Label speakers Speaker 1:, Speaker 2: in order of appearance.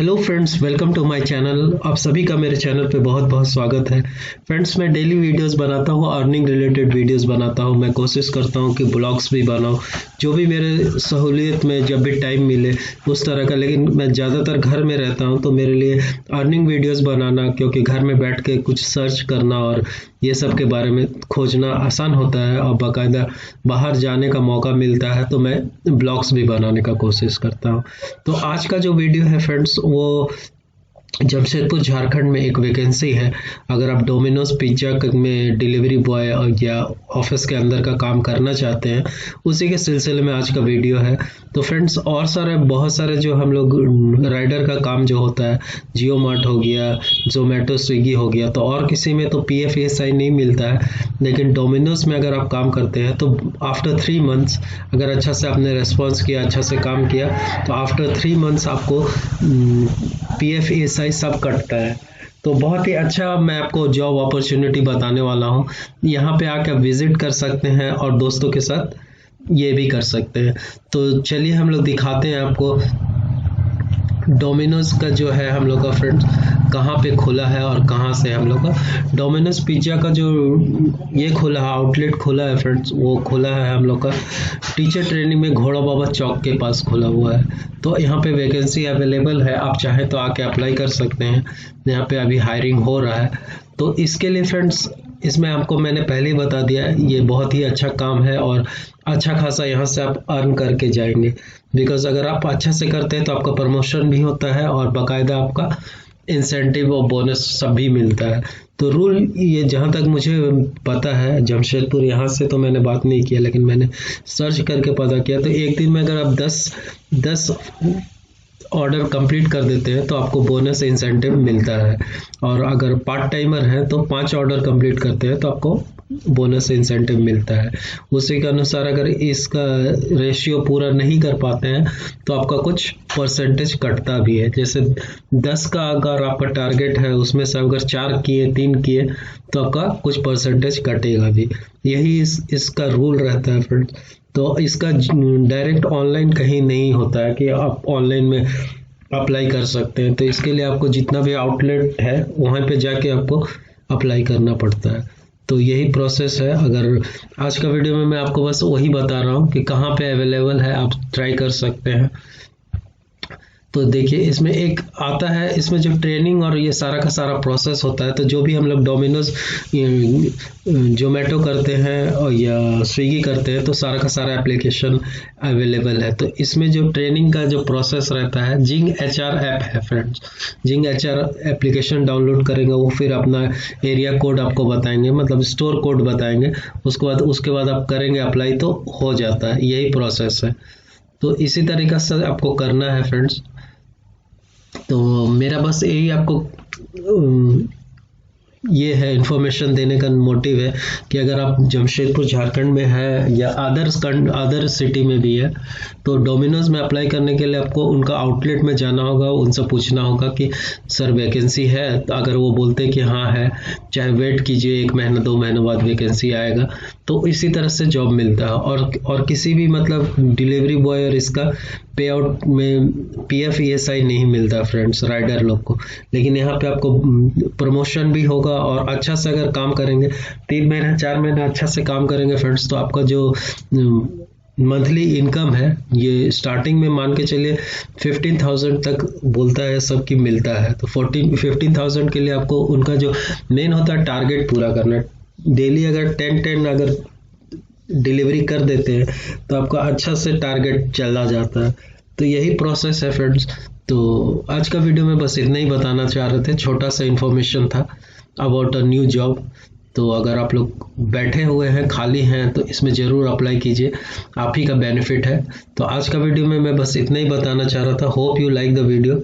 Speaker 1: Hello friends, welcome to my channel. आप सभी का मेरे चैनल पे बहुत बहुत स्वागत है। फ्रेंड्स, मैं डेली वीडियोस बनाता हूँ, अर्निंग रिलेटेड वीडियोस बनाता हूँ। मैं कोशिश करता हूँ कि ब्लॉग्स भी बनाऊँ, जो भी मेरे सहूलियत में जब भी टाइम मिले उस तरह का। लेकिन मैं ज़्यादातर घर में रहता हूँ, तो मेरे लिए अर्निंग वीडियोस बनाना, क्योंकि घर में बैठ के कुछ सर्च करना और ये सब के बारे में खोजना आसान होता है और बाकायदा बाहर जाने का मौका मिलता है, तो मैं ब्लॉग्स भी बनाने का कोशिश करता हूँ। तो आज का जो वीडियो है फ्रेंड्स, वो जमशेदपुर झारखंड में एक वैकेंसी है। अगर आप डोमिनोज पिज्ज़ा में डिलीवरी बॉय या ऑफिस के अंदर का काम करना चाहते हैं, उसी के सिलसिले में आज का वीडियो है। तो फ्रेंड्स, और बहुत सारे जो हम लोग राइडर का काम जो होता है, जियो मार्ट हो गया, जोमेटो, स्विगी हो गया, तो और किसी में तो PF नहीं मिलता है। लेकिन डोमिनोज में अगर आप काम करते हैं तो आफ्टर 3 मंथ्स, अगर अच्छा से आपने रेस्पॉन्स किया, अच्छा से काम किया, तो आफ्टर 3 मंथ्स आपको PF सब कटता है। तो बहुत ही अच्छा मैं आपको जॉब अपॉर्चुनिटी बताने वाला हूँ। यहाँ पे आके आप विजिट कर सकते हैं और दोस्तों के साथ ये भी कर सकते हैं। तो चलिए हम लोग दिखाते हैं आपको डोमिनोज का जो है हम लोग का फ्रेंड्स कहाँ पे खुला है और कहाँ से हम लोग का डोमिनोज पिज्ज़ा का जो ये खुला है, आउटलेट खुला है फ्रेंड्स, वो खुला है हम लोग का टीचर ट्रेनिंग में घोड़ा बाबा चौक के पास खुला हुआ है। तो यहाँ पे वैकेंसी अवेलेबल है, आप चाहे तो आके अप्लाई कर सकते हैं। यहाँ पे अभी हायरिंग हो रहा है। तो इसके लिए फ्रेंड्स, इसमें आपको मैंने पहले ही बता दिया है, ये बहुत ही अच्छा काम है और अच्छा खासा यहाँ से आप अर्न करके जाएंगे। बिकॉज अगर आप अच्छा से करते हैं तो आपका प्रमोशन भी होता है और बाकायदा आपका इंसेंटिव और बोनस सब भी मिलता है। तो रूल ये जहाँ तक मुझे पता है, जमशेदपुर यहाँ से तो मैंने बात नहीं किया, लेकिन मैंने सर्च करके पता किया, तो एक दिन में अगर आप 10 ऑर्डर कंप्लीट कर देते हैं तो आपको बोनस इंसेंटिव मिलता है। और अगर पार्ट टाइमर हैं तो 5 ऑर्डर कंप्लीट करते हैं तो आपको बोनस इंसेंटिव मिलता है। उसी के अनुसार अगर इसका रेशियो पूरा नहीं कर पाते हैं तो आपका कुछ परसेंटेज कटता भी है। जैसे 10 का अगर आपका टारगेट है, उसमें से अगर 4 किए, 3 किए, तो आपका कुछ परसेंटेज कटेगा भी। यही इसका रूल रहता है फ्रेंड्स। तो इसका डायरेक्ट ऑनलाइन कहीं नहीं होता है कि आप ऑनलाइन में अप्लाई कर सकते हैं। तो इसके लिए आपको जितना भी आउटलेट है वहाँ पे जाके आपको अप्लाई करना पड़ता है। तो यही प्रोसेस है। अगर आज का वीडियो में मैं आपको बस वही बता रहा हूँ कि कहाँ पे अवेलेबल है, आप ट्राई कर सकते हैं। तो देखिए, इसमें एक आता है, इसमें जो ट्रेनिंग और ये सारा का सारा प्रोसेस होता है। तो जो भी हम लोग डोमिनोज, जोमेटो करते हैं और या स्विगी करते हैं, तो सारा का सारा एप्लीकेशन अवेलेबल है। तो इसमें जो ट्रेनिंग का जो प्रोसेस रहता है, जिंग HR ऐप है फ्रेंड्स। जिंग HR एप्लीकेशन डाउनलोड करेंगे, वो फिर अपना एरिया कोड आपको बताएंगे, मतलब स्टोर कोड बताएंगे। उसके बाद आप करेंगे अप्लाई, तो हो जाता है। यही प्रोसेस है। तो इसी तरीके से आपको करना है फ्रेंड्स। तो मेरा बस यही आपको ये है इन्फॉर्मेशन देने का मोटिव है कि अगर आप जमशेदपुर झारखंड में है या अदर सिटी में भी है, तो डोमिनोज में अप्लाई करने के लिए आपको उनका आउटलेट में जाना होगा, उनसे पूछना होगा कि सर वैकेंसी है। तो अगर वो बोलते हैं कि हाँ है, चाहे वेट कीजिए, 1 महीना 2 महीने बाद वैकेंसी आएगा। तो इसी तरह से जॉब मिलता है। और किसी भी मतलब डिलीवरी बॉय और इसका पे आउट में PF नहीं मिलता फ्रेंड्स, राइडर लोग को। लेकिन यहाँ पे आपको प्रमोशन भी होगा और अच्छा से अगर काम करेंगे, 3 महीना 4 महीना अच्छा से काम करेंगे फ्रेंड्स, तो आपका जो मंथली इनकम है, ये स्टार्टिंग में मान के चलिए 15,000 तक बोलता है सबकी मिलता है। तो 15,000 के लिए आपको उनका जो मेन होता है टारगेट पूरा करना। डेली अगर 10 अगर डिलीवरी कर देते हैं तो आपका अच्छा से टारगेट चला जाता है। तो यही प्रोसेस है फ्रेंड्स। तो आज का वीडियो में बस इतना ही बताना चाह रहे थे, छोटा सा इन्फॉर्मेशन था अबाउट अ न्यू जॉब। तो अगर आप लोग बैठे हुए हैं, खाली हैं, तो इसमें ज़रूर अप्लाई कीजिए, आप ही का बेनिफिट है। तो आज का वीडियो में मैं बस इतना ही बताना चाह रहा था। Hope you like the video.